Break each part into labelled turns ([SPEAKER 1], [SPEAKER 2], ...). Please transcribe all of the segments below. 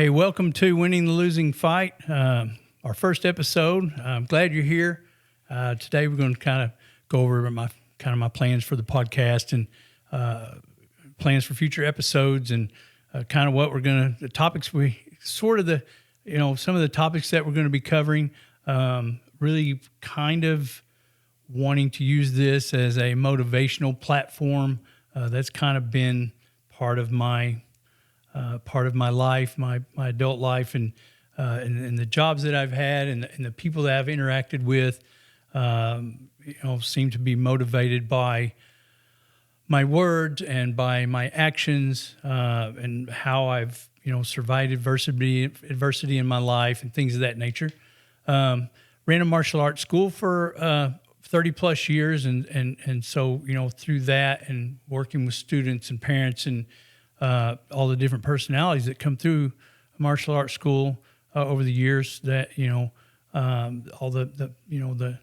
[SPEAKER 1] Hey, welcome to Winning the Losing Fight, our first episode. I'm glad you're here. Today we're going to kind of go over my plans for the podcast and plans for future episodes and kind of what the topics some of the topics that we're going to be covering. Really kind of wanting to use this as a motivational platform. That's kind of been part of my life, my adult life, and the jobs that I've had, and the people that I've interacted with, seem to be motivated by my words and by my actions, and how I've survived adversity in my life and things of that nature. Ran a martial arts school for 30 plus years, and so through that and working with students and parents and all the different personalities that come through martial arts school over the years, that all the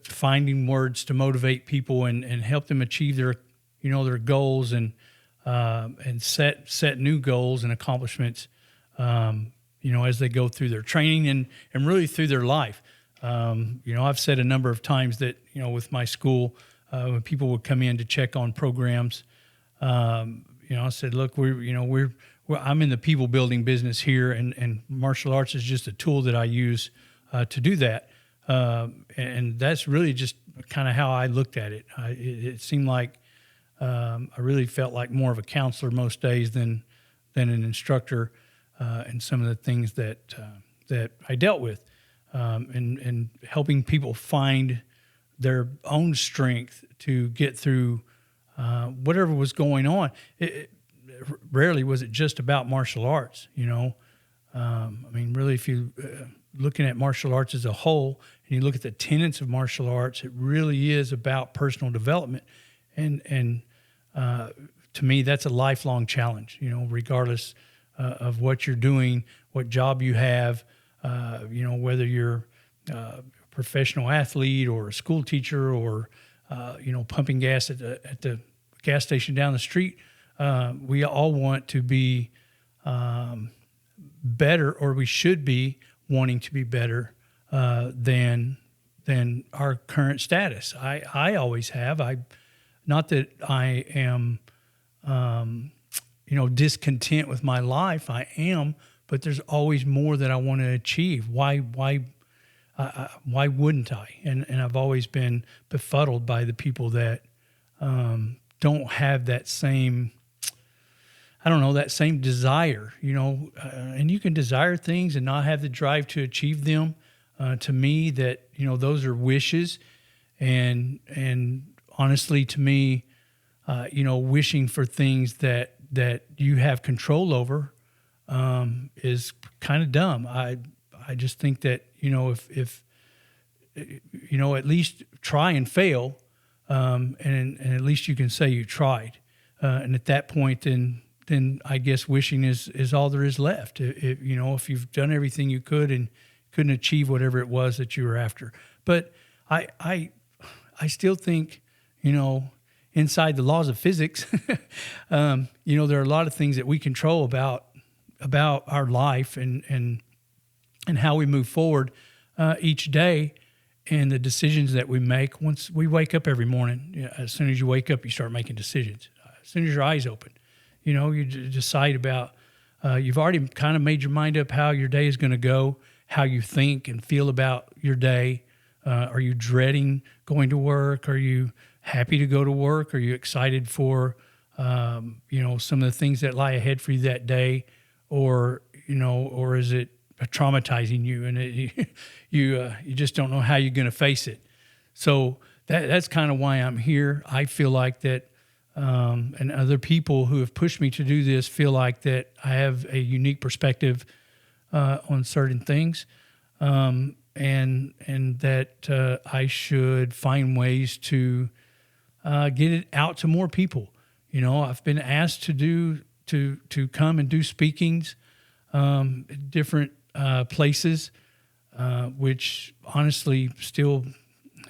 [SPEAKER 1] finding words to motivate people and help them achieve their goals and set new goals and accomplishments as they go through their training and really through their life. I've said a number of times that with my school, when people would come in to check on programs, I said, look, I'm in the people building business here, and martial arts is just a tool that I use to do that. And that's really just kind of how I looked at it. It seemed like I really felt like more of a counselor most days than an instructor in some of the things that I dealt with, and helping people find their own strength to get through whatever was going on. Rarely was it just about martial arts, really, if you looking at martial arts as a whole, and you look at the tenets of martial arts, it really is about personal development. And to me, that's a lifelong challenge, regardless of what you're doing, what job you have, whether you're a professional athlete or a school teacher or pumping gas at the gas station down the street. We all want to be better, or we should be wanting to be better than our current status. I always have. Not that I am discontent with my life. I am, but there's always more that I want to achieve. Why wouldn't I? And I've always been befuddled by the people that don't have that same, that same desire, and you can desire things and not have the drive to achieve them. To me, that, those are wishes. And honestly, to me, wishing for things that you have control over is kind of dumb. I just think that, if at least try and fail, and at least you can say you tried. And at that point, then I guess wishing is all there is left. If you've done everything you could and couldn't achieve whatever it was that you were after. But I still think, inside the laws of physics, there are a lot of things that we control about our life and how we move forward each day, and the decisions that we make once we wake up every morning. As soon as you wake up, you start making decisions. As soon as your eyes open, you decide about, you've already kind of made your mind up how your day is going to go, how you think and feel about your day. Are you dreading going to work? Are you happy to go to work? Are you excited for, some of the things that lie ahead for you that day? Or is it traumatizing you, and you just don't know how you're going to face it? So that's kind of why I'm here. I feel like that, and other people who have pushed me to do this feel like that I have a unique perspective on certain things, and that I should find ways to get it out to more people. I've been asked to come and do speakings, different places, which honestly still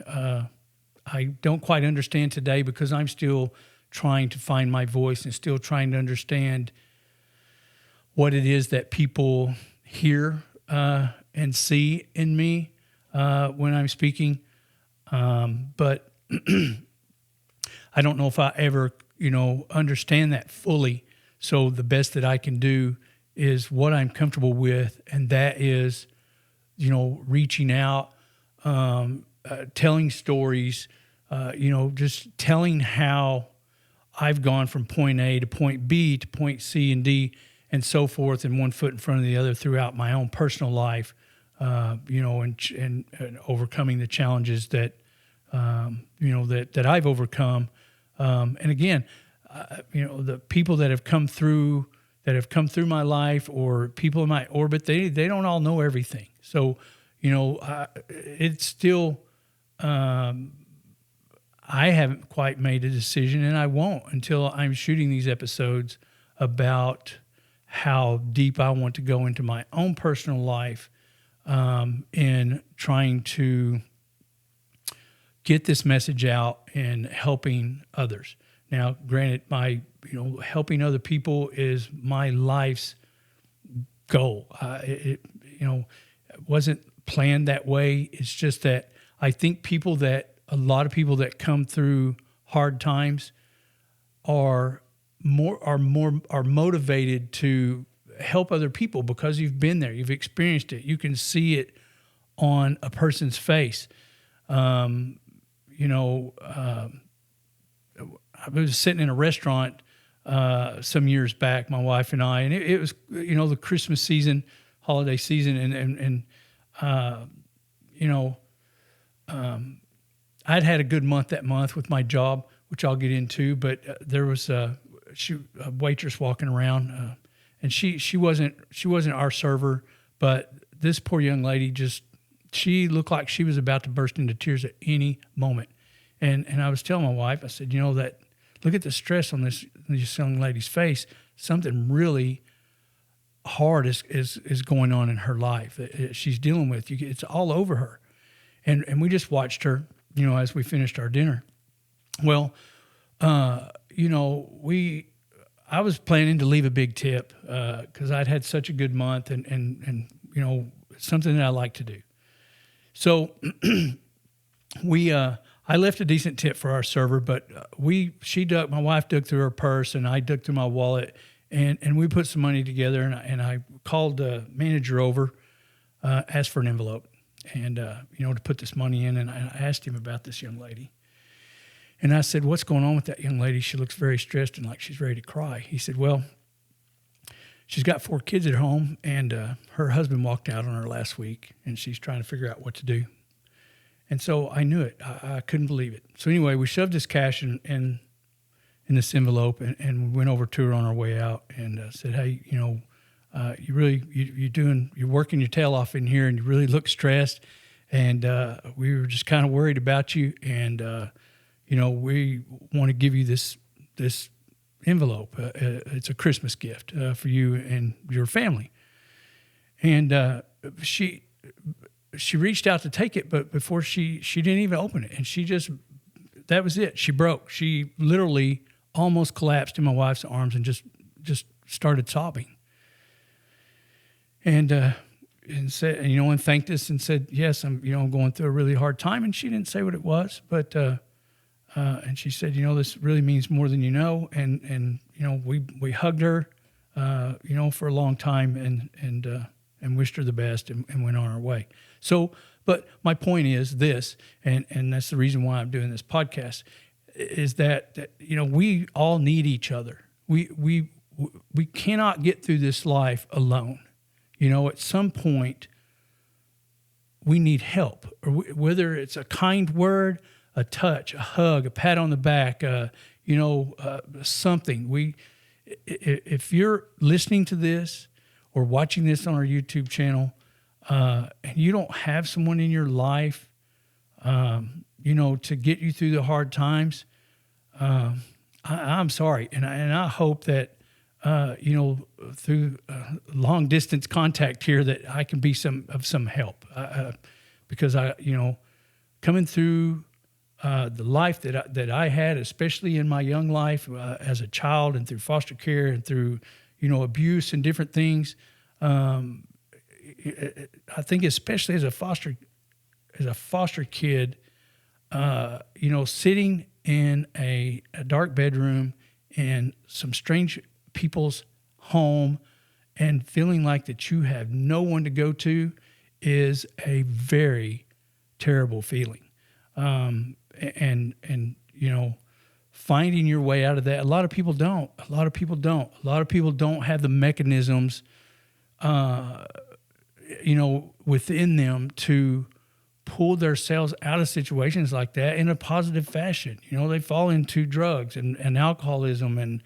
[SPEAKER 1] I don't quite understand today, because I'm still trying to find my voice and still trying to understand what it is that people hear and see in me when I'm speaking. But I don't know if I ever, understand that fully. So the best that I can do is what I'm comfortable with, and that is, reaching out, telling stories, just telling how I've gone from point A to point B to point C and D and so forth, and one foot in front of the other throughout my own personal life, and overcoming the challenges that, that I've overcome. And again, the people that have come through my life, or people in my orbit, they don't all know everything. So, it's still, I haven't quite made a decision, and I won't until I'm shooting these episodes about how deep I want to go into my own personal life, in trying to get this message out and helping others. Now, granted, helping other people is my life's goal. It wasn't planned that way. It's just that I think a lot of people that come through hard times are motivated to help other people because you've been there, you've experienced it, you can see it on a person's face. I was sitting in a restaurant some years back, my wife and I, and it was the Christmas season, holiday season, and I'd had a good month that month with my job, which I'll get into, but there was a waitress walking around, and she wasn't our server, but this poor young lady she looked like she was about to burst into tears at any moment. And I was telling my wife, I said, that look at the stress on this young lady's face. Something really hard is going on in her life. She's dealing with. It's all over her. And we just watched her, as we finished our dinner. Well, I was planning to leave a big tip because I'd had such a good month and something that I like to do. So I left a decent tip for our server, but my wife dug through her purse and I dug through my wallet, and we put some money together, and I called the manager over, asked for an envelope, and to put this money in, and I asked him about this young lady. And I said, "What's going on with that young lady? She looks very stressed and like she's ready to cry." He said, "Well, she's got 4 kids at home, and her husband walked out on her last week, and she's trying to figure out what to do." And so I knew it. I couldn't believe it. So anyway, we shoved this cash in this envelope, and we went over to her on our way out and said, "Hey, you're working your tail off in here, and you really look stressed, and we were just kind of worried about you, and we want to give you this envelope. It's a Christmas gift for you and your family." And she reached out to take it, but before she didn't even open it, and that was it. She broke. She literally almost collapsed in my wife's arms and just started sobbing. And said, and thanked us and said, "Yes, I'm going through a really hard time." And she didn't say what it was, but and she said, "This really means more than you know." And we hugged her, for a long time, and wished her the best, and went on our way. So, but my point is this, and that's the reason why I'm doing this podcast, is that we all need each other. We cannot get through this life alone. At some point, we need help, or whether it's a kind word, a touch, a hug, a pat on the back, something. If you're listening to this or watching this on our YouTube channel, and you don't have someone in your life, to get you through the hard times, I'm sorry, and I hope that through long distance contact here, that I can be some help, because coming through the life that I had, especially in my young life as a child, and through foster care, and through abuse and different things. I think especially as a foster kid, sitting in a dark bedroom in some strange people's home and feeling like that you have no one to go to is a very terrible feeling. Finding your way out of that. A lot of people don't. A lot of people don't have the mechanisms, within them to pull themselves out of situations like that in a positive fashion. They fall into drugs and alcoholism and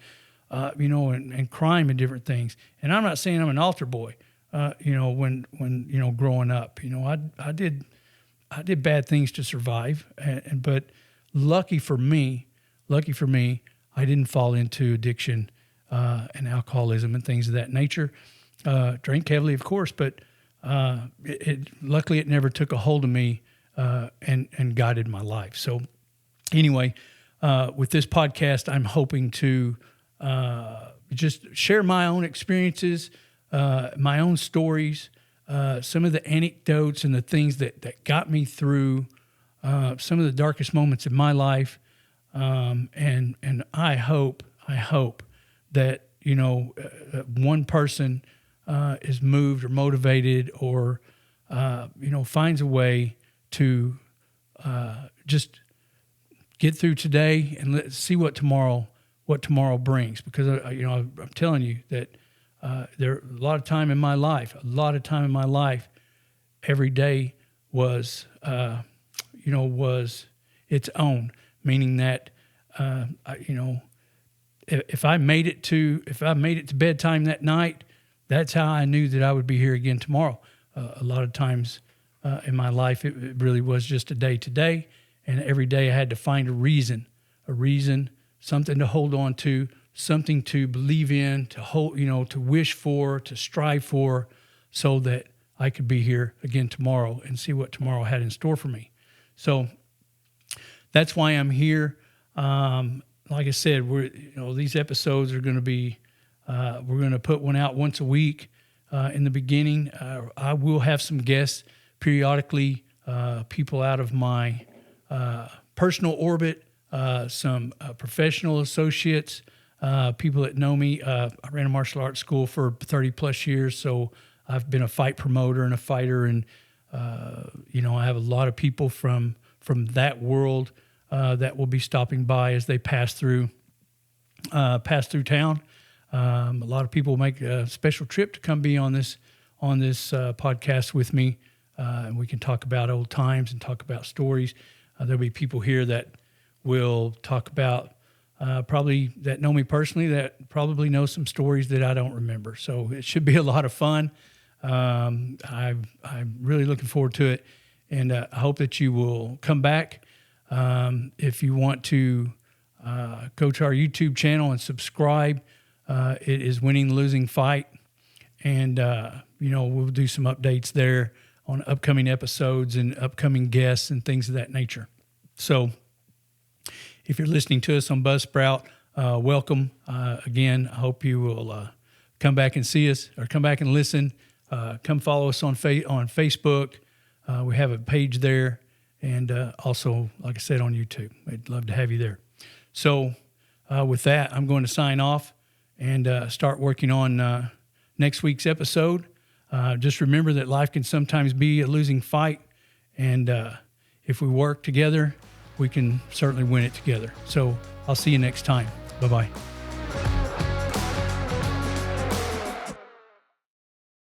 [SPEAKER 1] crime and different things. And I'm not saying I'm an altar boy. When growing up, I did bad things to survive, but lucky for me, I didn't fall into addiction and alcoholism and things of that nature. Drank heavily, of course, but luckily it never took a hold of me and guided my life. So anyway, with this podcast, I'm hoping to just share my own experiences, my own stories, some of the anecdotes and the things that got me through some of the darkest moments in my life. And I hope that, one person is moved or motivated or, finds a way to just get through today and let's see what tomorrow brings. Because, I'm telling you that there a lot of time in my life, every day was its own. Meaning that, if I made it to bedtime that night, that's how I knew that I would be here again tomorrow. A lot of times in my life, it really was just a day to day, and every day I had to find a reason, something to hold on to, something to believe in, to hold, to wish for, to strive for, so that I could be here again tomorrow and see what tomorrow had in store for me. So that's why I'm here. Like I said, these episodes are going to be, we're going to put one out once a week in the beginning. I will have some guests periodically, people out of my personal orbit, some professional associates, people that know me. I ran a martial arts school for 30 plus years, so I've been a fight promoter and a fighter, and I have a lot of people from that world that will be stopping by as they pass through town. A lot of people make a special trip to come be on this podcast with me, and we can talk about old times and talk about stories. There'll be people here that will talk about probably that know me personally, that probably know some stories that I don't remember. So it should be a lot of fun. I'm really looking forward to it, and I hope that you will come back. If you want to go to our YouTube channel and subscribe, it is Winning the Losing Fight, and we'll do some updates there on upcoming episodes and upcoming guests and things of that nature. So if you're listening to us on Buzzsprout, welcome. Again, I hope you will come back and see us, or come back and listen. Come follow us on Facebook. We have a page there, and also, like I said, on YouTube. I'd love to have you there. So with that, I'm going to sign off and start working on next week's episode. Just remember that life can sometimes be a losing fight, and if we work together, we can certainly win it together. So I'll see you next time. Bye-bye.